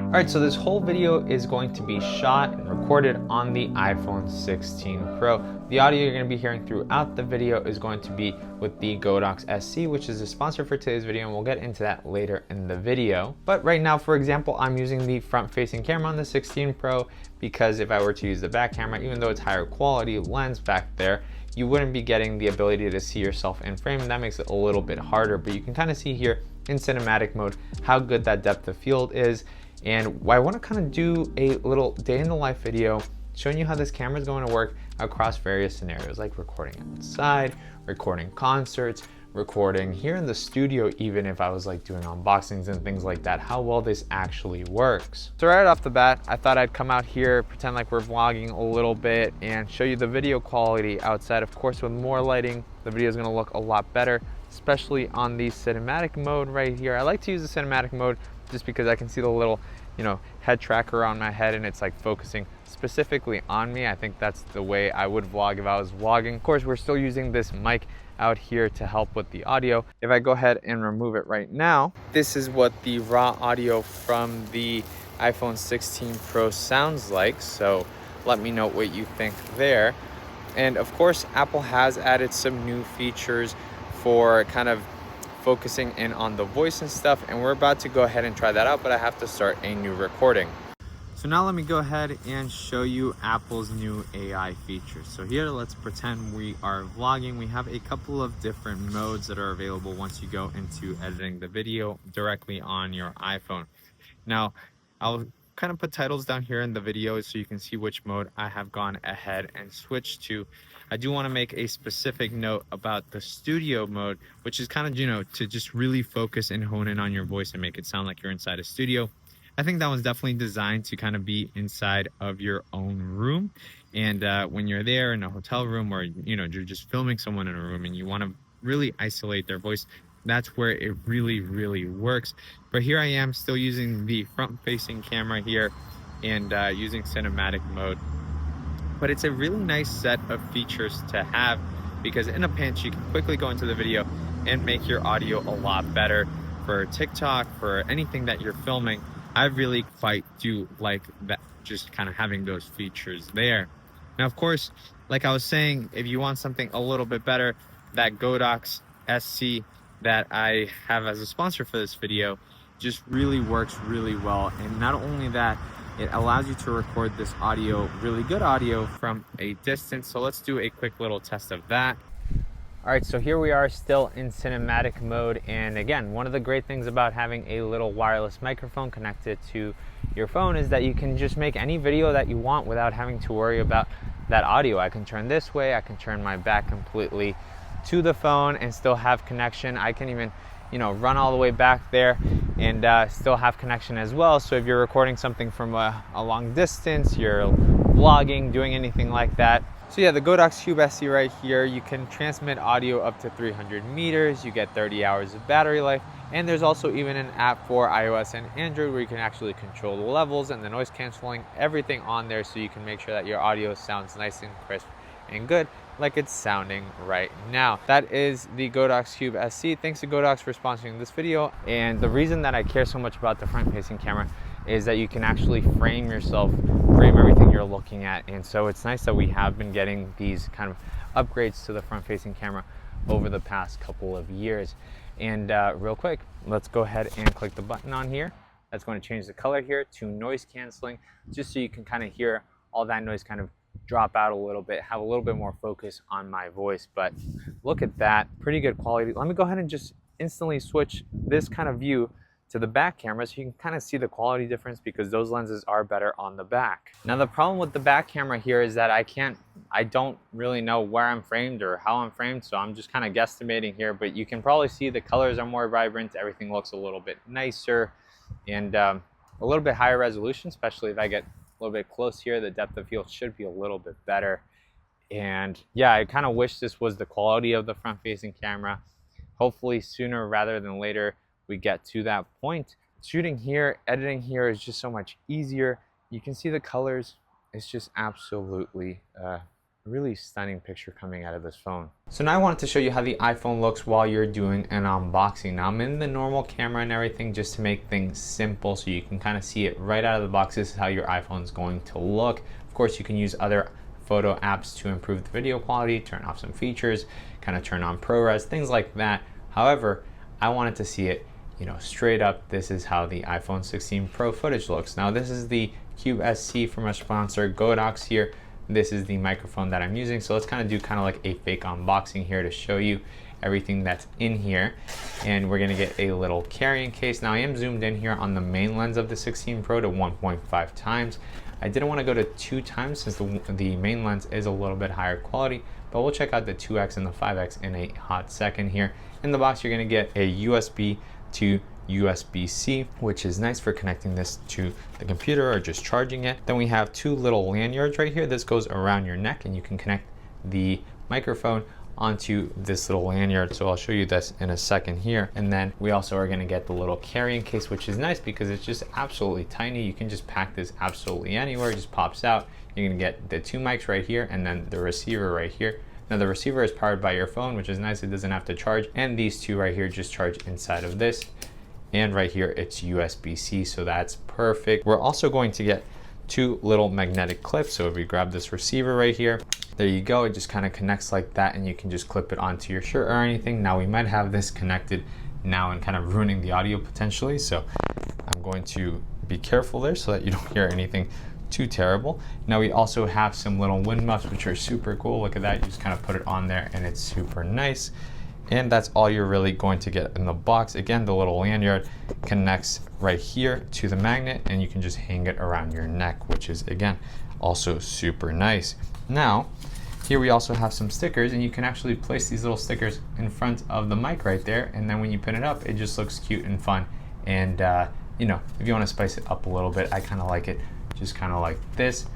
All right, so this whole video is going to be shot and recorded on the iPhone 16 Pro. The audio you're going to be hearing throughout the video is going to be with the Godox SC, which is a sponsor for today's video, and we'll get into that later in the video. But right now, for example, I'm using the front-facing camera on the 16 Pro because if I were to use the back camera, even though it's higher quality lens back there, you wouldn't be getting the ability to see yourself in frame, and that makes it a little bit harder. But you can kind of see here in cinematic mode how good that depth of field is. And I want to kind of do a little day in the life video showing you how this camera is going to work across various scenarios, like recording outside, recording concerts, recording here in the studio, even if I was like doing unboxings and things like that, how well this actually works. So right off the bat, I thought I'd come out here, pretend like we're vlogging a little bit and show you the video quality outside. Of course, with more lighting, the video is going to look a lot better, especially on the cinematic mode right here. I like to use the cinematic mode just because I can see the little, head tracker on my head and it's like focusing specifically on me. I think that's the way I would vlog if I was vlogging. Of course, we're still using this mic out here to help with the audio. If I go ahead and remove it right now, this is what the raw audio from the iPhone 16 Pro sounds like. So let me know what you think there. And of course, Apple has added some new features for kind of focusing in on the voice and stuff, and we're about to go ahead and try that out, but I have to start a new recording. So now let me go ahead and show you Apple's new AI features. So here, let's pretend we are vlogging. We have a couple of different modes that are available once you go into editing the video directly on your iPhone. Now, I'll kind of put titles down here in the video so you can see which mode I have gone ahead and switched to. I do want to make a specific note about the studio mode, which is kind of, to just really focus and hone in on your voice and make it sound like you're inside a studio. I think that was definitely designed to kind of be inside of your own room. And when you're there in a hotel room or, you're just filming someone in a room and you want to really isolate their voice, that's where it really, really works. But here I am still using the front-facing camera here and using cinematic mode. But it's a really nice set of features to have because in a pinch, you can quickly go into the video and make your audio a lot better for TikTok, for anything that you're filming. I really quite do like that, just kind of having those features there. Now, of course, like I was saying, if you want something a little bit better, that Godox SC that I have as a sponsor for this video just really works really well. And not only that, it allows you to record this audio, really good audio, from a distance. So let's do a quick little test of that. All right, so here we are still in cinematic mode. And again, one of the great things about having a little wireless microphone connected to your phone is that you can just make any video that you want without having to worry about that audio. I can turn this way, I can turn my back completely to the phone and still have connection. I can even run all the way back there and still have connection as well. So if you're recording something from a long distance, you're vlogging, doing anything like that. So yeah, the Godox Cube SC right here, you can transmit audio up to 300 meters, you get 30 hours of battery life, and there's also even an app for iOS and Android where you can actually control the levels and the noise canceling, everything on there, so you can make sure that your audio sounds nice and crisp and good, like it's sounding right now. That is the Godox Cube SC. Thanks to Godox for sponsoring this video. And the reason that I care so much about the front-facing camera is that you can actually frame yourself, frame everything you're looking at. And so it's nice that we have been getting these kind of upgrades to the front-facing camera over the past couple of years. And real quick, let's go ahead and click the button on here. That's going to change the color here to noise canceling, just so you can kind of hear all that noise kind of drop out a little bit, have a little bit more focus on my voice. But look at that, pretty good quality. Let me go ahead and just instantly switch this kind of view to the back camera so you can kind of see the quality difference because those lenses are better on the back. Now the problem with the back camera here is that I don't really know where I'm framed or how I'm framed, so I'm just kind of guesstimating here, but you can probably see the colors are more vibrant, everything looks a little bit nicer and a little bit higher resolution, especially if I get a little bit close here. The depth of field should be a little bit better. And yeah, I kind of wish this was the quality of the front-facing camera. Hopefully sooner rather than later we get to that point. Shooting here, editing here is just so much easier. You can see the colors. It's just absolutely really stunning picture coming out of this phone. So now I wanted to show you how the iPhone looks while you're doing an unboxing. Now I'm in the normal camera and everything just to make things simple so you can kind of see it right out of the box. This is how your iPhone is going to look. Of course, you can use other photo apps to improve the video quality, turn off some features, kind of turn on ProRes, things like that. However, I wanted to see it, straight up. This is how the iPhone 16 Pro footage looks. Now this is the Cube SC from our sponsor Godox here. This is the microphone that I'm using. So let's kind of do like a fake unboxing here to show you everything that's in here. And we're gonna get a little carrying case. Now I am zoomed in here on the main lens of the 16 Pro to 1.5 times. I didn't want to go to 2 times since the main lens is a little bit higher quality, but we'll check out the 2x and the 5x in a hot second here. In the box, you're gonna get a USB to USB-C, which is nice for connecting this to the computer or just charging it. Then we have 2 little lanyards right here. This goes around your neck and you can connect the microphone onto this little lanyard. So I'll show you this in a second here. And then we also are gonna get the little carrying case, which is nice because it's just absolutely tiny. You can just pack this absolutely anywhere, it just pops out. You're gonna get the 2 mics right here and then the receiver right here. Now the receiver is powered by your phone, which is nice, it doesn't have to charge. And these 2 right here just charge inside of this. And right here it's USB-C, so that's perfect. We're also going to get 2 little magnetic clips. So if we grab this receiver right here, there you go, it just kind of connects like that and you can just clip it onto your shirt or anything. Now we might have this connected now and kind of ruining the audio potentially, so I'm going to be careful there so that you don't hear anything too terrible. Now we also have some little wind muffs, which are super cool. Look at that, you just kind of put it on there and it's super nice. And that's all you're really going to get in the box. Again, the little lanyard connects right here to the magnet and you can just hang it around your neck, which is again, also super nice. Now, here we also have some stickers and you can actually place these little stickers in front of the mic right there. And then when you pin it up, it just looks cute and fun. And if you want to spice it up a little bit, I kind of like it just kind of like this,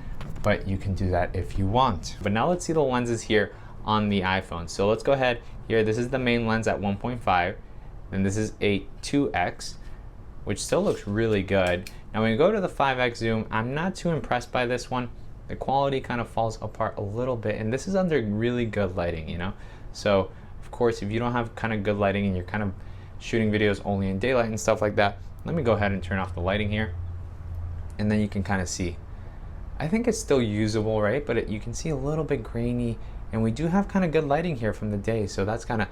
but you can do that if you want. But now let's see the lenses here on the iPhone. So let's go ahead here. This is the main lens at 1.5, and this is a 2x, which still looks really good. Now when we go to the 5x zoom, I'm not too impressed by this one. The quality kind of falls apart a little bit, and this is under really good lighting, So of course, if you don't have kind of good lighting and you're kind of shooting videos only in daylight and stuff like that, let me go ahead and turn off the lighting here, and then you can kind of see. I think it's still usable, right? But you can see a little bit grainy. And we do have kind of good lighting here from the day, so that's kind of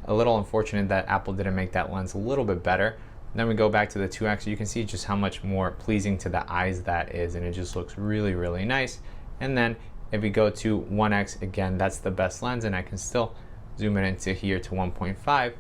a little unfortunate that Apple didn't make that lens a little bit better. Then we go back to the 2x, you can see just how much more pleasing to the eyes that is, and it just looks really, really nice. And then if we go to 1x, again, that's the best lens, and I can still zoom it into here to 1.5,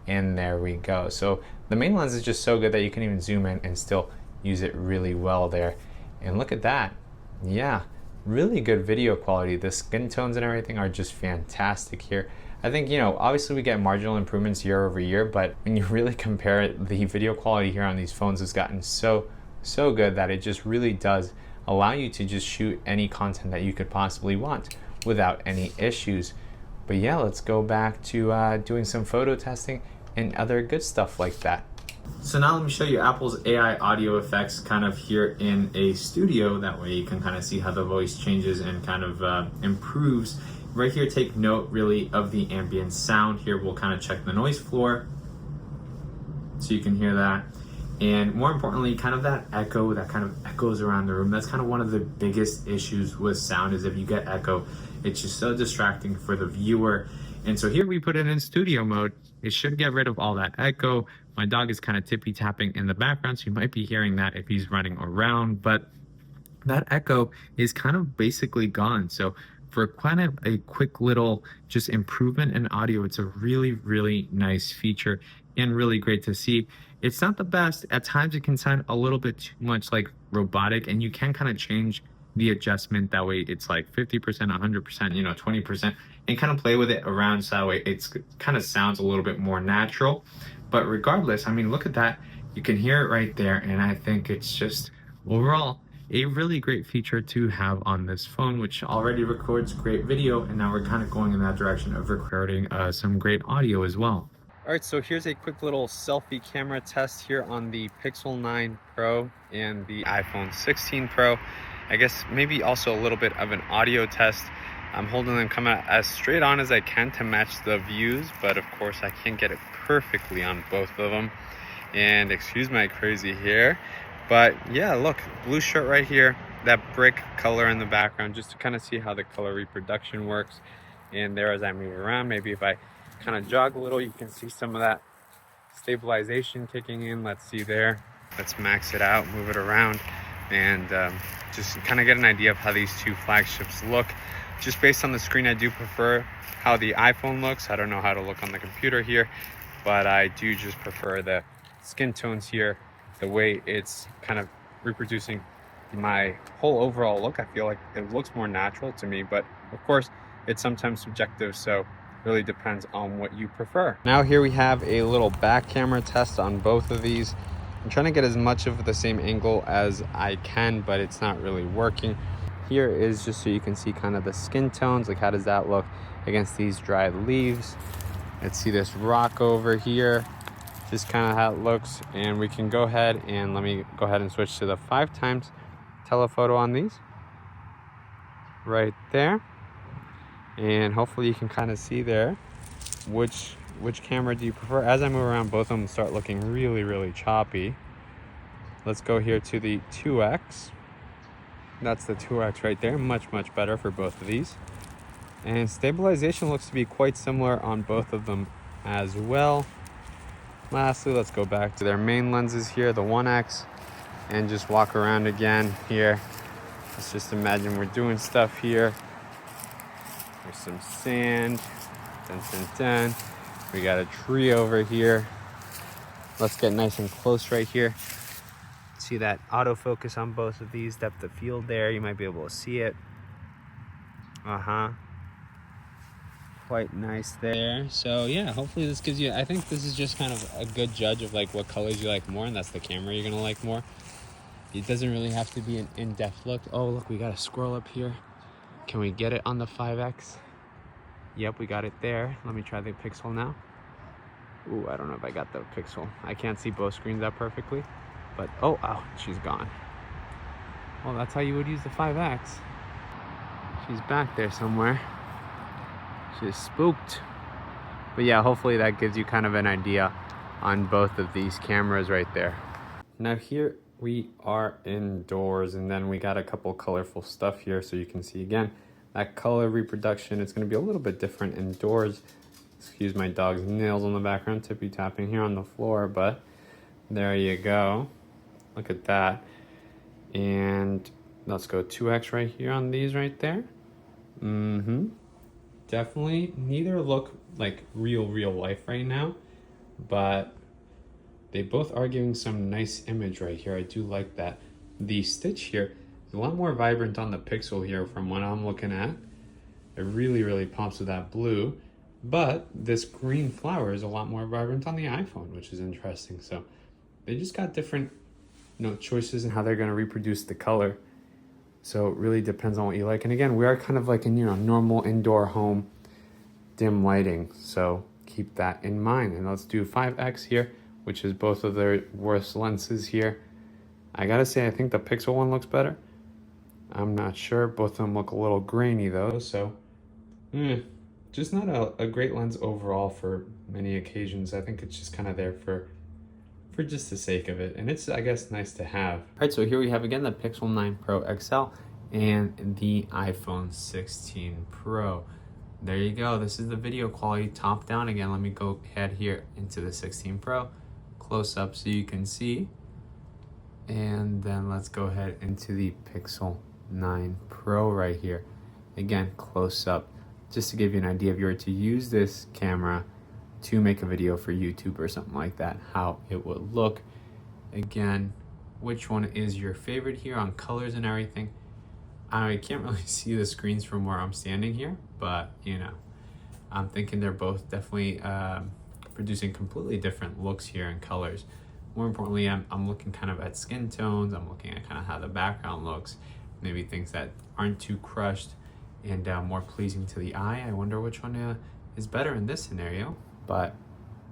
and there we go. So the main lens is just so good that you can even zoom in and still use it really well there. And look at that, yeah. Really good video quality. The skin tones and everything are just fantastic here. I think, obviously we get marginal improvements year over year, but when you really compare it, the video quality here on these phones has gotten so good that it just really does allow you to just shoot any content that you could possibly want without any issues. But yeah, let's go back to doing some photo testing and other good stuff like that. So now let me show you Apple's AI audio effects kind of here in a studio. That way you can kind of see how the voice changes and kind of improves. Right here, take note really of the ambient sound. Here we'll kind of check the noise floor so you can hear that. And more importantly, kind of that echo that kind of echoes around the room. That's kind of one of the biggest issues with sound, is if you get echo, it's just so distracting for the viewer. And so here we put it in studio mode. It should get rid of all that echo. My dog is kind of tippy tapping in the background, so you might be hearing that if he's running around, but that echo is kind of basically gone. So for kind of a quick little just improvement in audio, it's a really, really nice feature and really great to see. It's not the best. At times it can sound a little bit too much like robotic, and you can kind of change the adjustment. That way it's like 50%, 100%, 20%, and kind of play with it around so that way it's kind of sounds a little bit more natural. But regardless, I mean, look at that. You can hear it right there. And I think it's just overall a really great feature to have on this phone, which already records great video. And now we're kind of going in that direction of recording some great audio as well. All right, so here's a quick little selfie camera test here on the Pixel 9 Pro and the iPhone 16 Pro. I guess maybe also a little bit of an audio test. I'm holding them coming as straight on as I can to match the views, but of course I can't get it perfectly on both of them. And excuse my crazy hair, but yeah, look, blue shirt right here, that brick color in the background, just to kind of see how the color reproduction works. And there, as I move around, maybe if I kind of jog a little, you can see some of that stabilization kicking in. Let's see there. Let's max it out, move it around, and just kind of get an idea of how these two flagships look. Just based on the screen, I do prefer how the iPhone looks. I don't know how to look on the computer here, but I do just prefer the skin tones here, the way it's kind of reproducing my whole overall look. I feel like it looks more natural to me, but of course it's sometimes subjective, so really depends on what you prefer. Now here we have a little back camera test on both of these. I'm trying to get as much of the same angle as I can, but it's not really working. Here is just so you can see kind of the skin tones, like how does that look against these dried leaves. Let's see this rock over here, just kind of how it looks. And we can go ahead and let me go ahead and switch to the 5x telephoto on these right there. And hopefully you can kind of see there which camera do you prefer. As I move around, both of them start looking really choppy. Let's go here to the 2x. That's the 2x right there. Much better for both of these. And stabilization looks to be quite similar on both of them as well. Lastly, let's go back to their main lenses here, the 1x, and just walk around again here. Let's just imagine we're doing stuff here. There's some sand. Dun. We got a tree over here. Let's get nice and close right here. See that autofocus on both of these, depth of field there. You might be able to see it. Quite nice there. So yeah, hopefully this gives you, I think this is just kind of a good judge of like what colors you like more, and that's the camera you're gonna like more. It doesn't really have to be an in-depth look. Oh look, we got a squirrel up here. Can we get it on the 5x? Yep, we got it there. Let me try the Pixel now. Ooh, I don't know if I got the Pixel. I can't see both screens that perfectly, but oh, she's gone. Well, that's how you would use the 5x. She's back there somewhere. She's spooked. But yeah, hopefully that gives you kind of an idea on both of these cameras right there. Now here we are indoors, and then we got a couple colorful stuff here so you can see again that color reproduction. It's going to be a little bit different indoors. Excuse my dog's nails on the background, tippy tapping here on the floor, but there you go. Look at that. And let's go 2x right here on these right there. Definitely neither look like real life right now, but they both are giving some nice image right here. I do like that. The stitch here is a lot more vibrant on the Pixel here from what I'm looking at. It really pops with that blue, but this green flower is a lot more vibrant on the iPhone, which is interesting. So they just got different, choices in how they're going to reproduce the color. So it really depends on what you like. And again, we are kind of like in, normal indoor home dim lighting. So keep that in mind. And let's do 5x here, which is both of their worst lenses here. I gotta say, I think the Pixel one looks better. I'm not sure. Both of them look a little grainy though. So just not a great lens overall for many occasions. I think it's just kind of there for just the sake of it, and it's, I guess, nice to have. All right, so here we have again the Pixel 9 Pro XL and the iPhone 16 Pro. There you go. This is the video quality top down. Again, let me go ahead here into the 16 Pro, close up so you can see, and then let's go ahead into the Pixel 9 Pro right here. Again, close up, just to give you an idea, if you were to use this camera to make a video for YouTube or something like that, how it would look. Again, which one is your favorite here on colors and everything? I can't really see the screens from where I'm standing here, but I'm thinking they're both definitely producing completely different looks here and colors. More importantly, I'm looking kind of at skin tones. I'm looking at kind of how the background looks, maybe things that aren't too crushed and more pleasing to the eye. I wonder which one is better in this scenario. But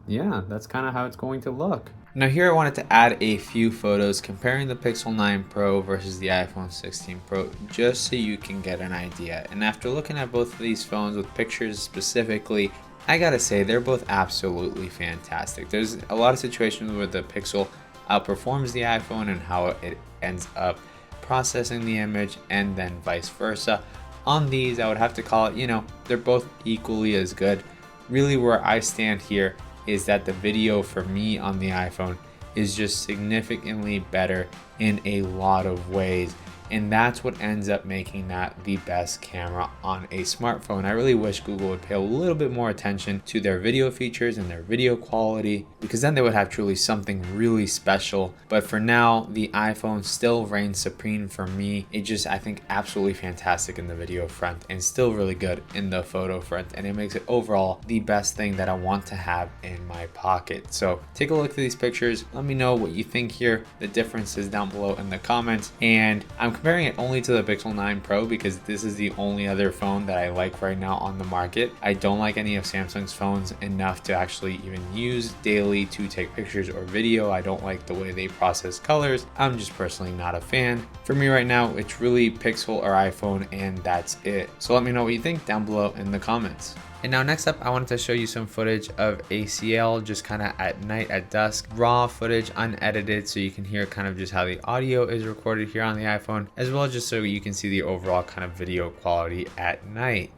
yeah, that's kind of how it's going to look. Now here I wanted to add a few photos comparing the Pixel 9 Pro versus the iPhone 16 Pro just so you can get an idea. And after looking at both of these phones with pictures specifically, I gotta say they're both absolutely fantastic. There's a lot of situations where the Pixel outperforms the iPhone and how it ends up processing the image, and then vice versa. On these, I would have to call it, they're both equally as good. Really where I stand here is that the video for me on the iPhone is just significantly better in a lot of ways. And that's what ends up making that the best camera on a smartphone. I really wish Google would pay a little bit more attention to their video features and their video quality, because then they would have truly something really special. But for now, the iPhone still reigns supreme for me. It just, I think, absolutely fantastic in the video front and still really good in the photo front. And it makes it overall the best thing that I want to have in my pocket. So take a look at these pictures. Let me know what you think here, the differences down below in the comments. And I'm comparing it only to the Pixel 9 Pro because this is the only other phone that I like right now on the market. I don't like any of Samsung's phones enough to actually even use daily to take pictures or video. I don't like the way they process colors. I'm just personally not a fan. For me right now, it's really Pixel or iPhone, and that's it. So let me know what you think down below in the comments. And now next up, I wanted to show you some footage of ACL just kind of at night, at dusk. Raw footage, unedited, so you can hear kind of just how the audio is recorded here on the iPhone, as well as just so you can see the overall kind of video quality at night.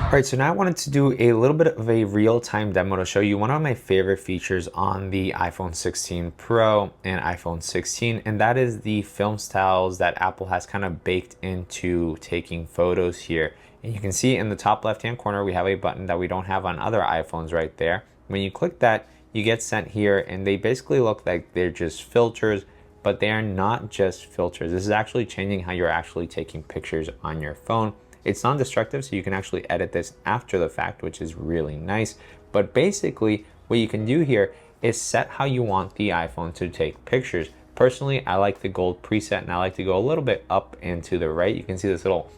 Alright, so now I wanted to do a little bit of a real-time demo to show you one of my favorite features on the iPhone 16 Pro and iPhone 16, and that is the film styles that Apple has kind of baked into taking photos here. And you can see in the top left-hand corner, we have a button that we don't have on other iPhones right there. When you click that, you get sent here, and they basically look like they're just filters, but they are not just filters. This is actually changing how you're actually taking pictures on your phone. It's non-destructive, so you can actually edit this after the fact, which is really nice. But basically, what you can do here is set how you want the iPhone to take pictures. Personally, I like the gold preset, and I like to go a little bit up and to the right. You can see this little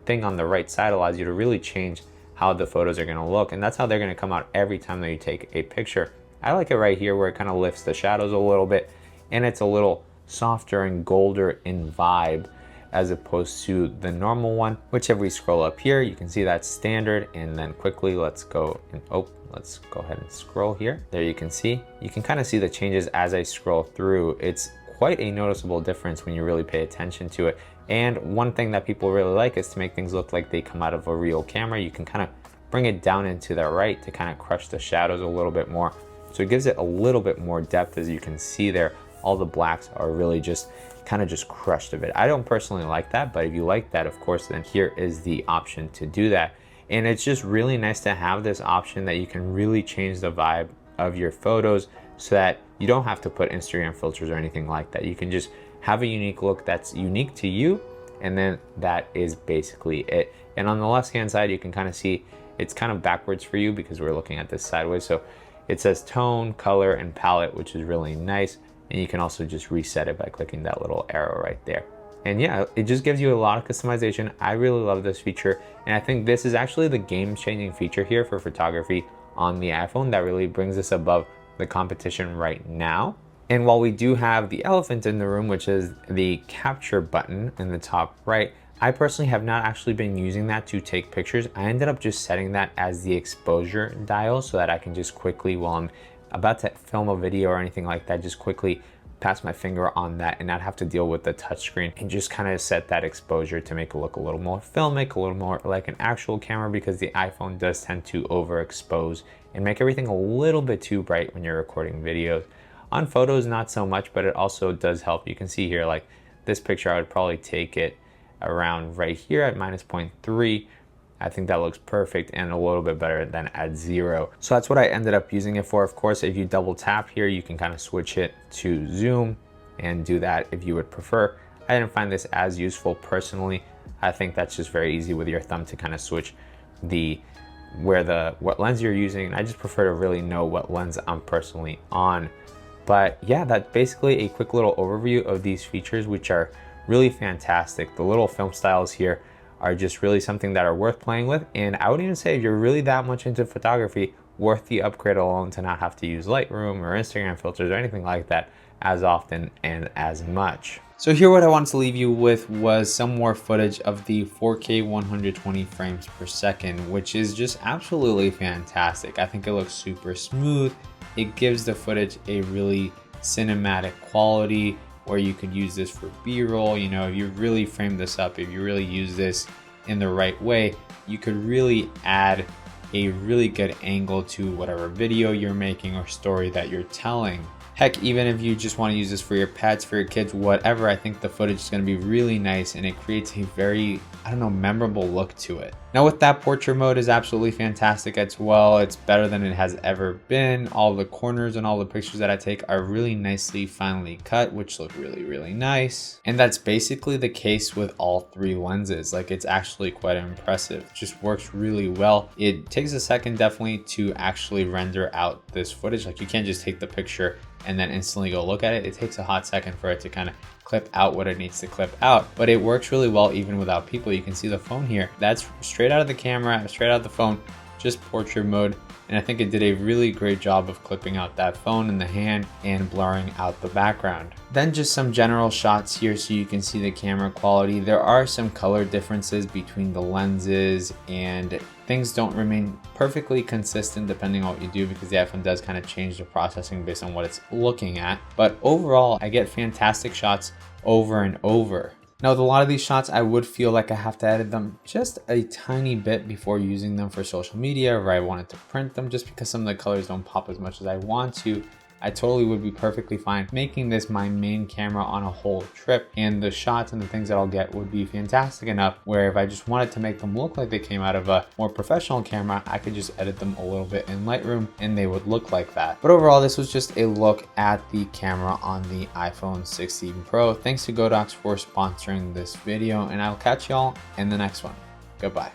thing on the right side allows you to really change how the photos are gonna look, and that's how they're gonna come out every time that you take a picture. I like it right here where it kind of lifts the shadows a little bit, and it's a little softer and golder in vibe, as opposed to the normal one, which if we scroll up here, you can see that's standard. And then quickly, let's go ahead and scroll here. There you can kind of see the changes as I scroll through. It's quite a noticeable difference when you really pay attention to it. And one thing that people really like is to make things look like they come out of a real camera. You can kind of bring it down into the right to kind of crush the shadows a little bit more. So it gives it a little bit more depth. As you can see there, all the blacks are really just kind of just crushed a bit. I don't personally like that, but if you like that, of course, then here is the option to do that. And it's just really nice to have this option that you can really change the vibe of your photos so that you don't have to put Instagram filters or anything like that. You can just have a unique look that's unique to you, and then that is basically it. And on the left hand side, you can kind of see It's kind of backwards for you because we're looking at this sideways. So it says tone, color, and palette, which is really nice. And you can also just reset it by clicking that little arrow right there. And yeah, it just gives you a lot of customization. I really love this feature. And I think this is actually the game-changing feature here for photography on the iPhone that really brings us above the competition right now. And while we do have the elephant in the room, which is the capture button in the top right, I personally have not actually been using that to take pictures. I ended up just setting that as the exposure dial so that I can just quickly, while I'm about to film a video or anything like that, just quickly pass my finger on that and not have to deal with the touchscreen, and just kind of set that exposure to make it look a little more filmic, a little more like an actual camera, because the iPhone does tend to overexpose and make everything a little bit too bright when you're recording videos. On photos, not so much, but it also does help. You can see here, like this picture, I would probably take it around right here at -0.3. I think that looks perfect and a little bit better than at 0. So that's what I ended up using it for. Of course, if you double tap here, you can kind of switch it to zoom and do that if you would prefer. I didn't find this as useful personally. I think that's just very easy with your thumb to kind of switch what lens you're using. I just prefer to really know what lens I'm personally on. But yeah, that's basically a quick little overview of these features, which are really fantastic. The little film styles here are just really something that are worth playing with. And I would even say if you're really that much into photography, worth the upgrade alone to not have to use Lightroom or Instagram filters or anything like that as often and as much. So here what I wanted to leave you with was some more footage of the 4K 120 frames per second, which is just absolutely fantastic. I think it looks super smooth. It gives the footage a really cinematic quality, or you could use this for B-roll. You know, if you really frame this up, if you really use this in the right way, you could really add a really good angle to whatever video you're making or story that you're telling. Heck, even if you just want to use this for your pets, for your kids, whatever, I think the footage is going to be really nice, and it creates a very, I don't know, memorable look to it. Now with that, portrait mode is absolutely fantastic as well. It's better than it has ever been. All the corners and all the pictures that I take are really nicely finely cut, which look really, really nice. And that's basically the case with all 3 lenses. Like, it's actually quite impressive. It just works really well. It takes a second definitely to actually render out this footage. Like, you can't just take the picture and then instantly go look at it. It takes a hot second for it to kind of clip out what it needs to clip out, but it works really well even without people. You can see the phone here. That's straight out of the camera, straight out of the phone, just portrait mode. And I think it did a really great job of clipping out that phone in the hand and blurring out the background. Then just some general shots here so you can see the camera quality. There are some color differences between the lenses, and things don't remain perfectly consistent depending on what you do, because the iPhone does kind of change the processing based on what it's looking at. But overall, I get fantastic shots over and over. Now with a lot of these shots, I would feel like I have to edit them just a tiny bit before using them for social media, or I wanted to print them, just because some of the colors don't pop as much as I want to. I totally would be perfectly fine making this my main camera on a whole trip, and the shots and the things that I'll get would be fantastic enough where if I just wanted to make them look like they came out of a more professional camera, I could just edit them a little bit in Lightroom and they would look like that. But overall, this was just a look at the camera on the iPhone 16 Pro. Thanks to Godox for sponsoring this video, and I'll catch y'all in the next one. Goodbye.